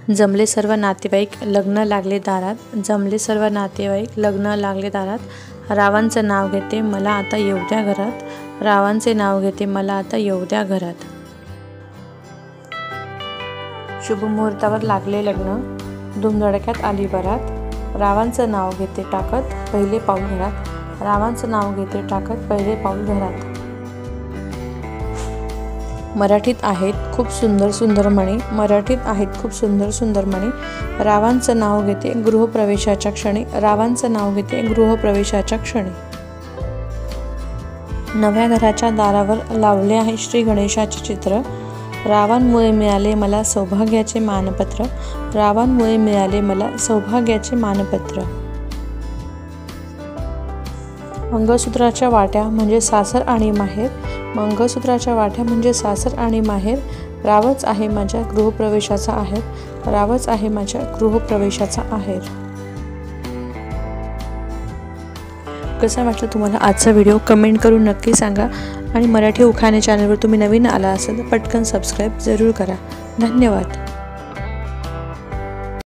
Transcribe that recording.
जमले सर्व नातेवाईक लग्न लागले दारात, जमले सर्व नातेवाईक लग्न लागले दारात. रावांचं नाव घेते मला आता येऊ द्या घरात, रावांचे नाव घेते मला आता येऊ द्या घरात. शुभमुहूर्तावर लागले लग्न, धुमधडक्यात आली बरात. रावांचं नाव घेते टाकत पहिले पाऊल घरात, रावांचं नाव घेते टाकत पहिले पाऊल घरात. मराठीत आहेत खूप सुंदर सुंदर म्हणी, मराठीत आहेत खूप सुंदर सुंदर म्हणी. रावांचं नाव घेते गृहप्रवेशाच्या क्षणी, रावांचं नाव घेते गृहप्रवेशाच्या क्षणी. नव्या घराच्या दारावर लावले आहे श्री गणेशाचे चित्र. रावांमुळे मिळाले मला सौभाग्याचे मानपत्र, रावांमुळे मिळाले मला सौभाग्याचे मानपत्र. मंगळसूत्राच्या वाट्या म्हणजे सासर आणि माहेर, मंगळसूत्राच्या वाट्या म्हणजे सासर आणि माहेर. रावच आहे माझ्या गृहप्रवेशाचा आहेर, रावच आहे माझ्या गृहप्रवेशाचा आहेर. कसा वाटला तुम्हाला आजचा व्हिडिओ कमेंट करून नक्की सांगा. आणि मराठी उखाणे चॅनलवर तुम्ही नवीन आला असाल तर पटकन सबस्क्राईब जरूर करा. धन्यवाद.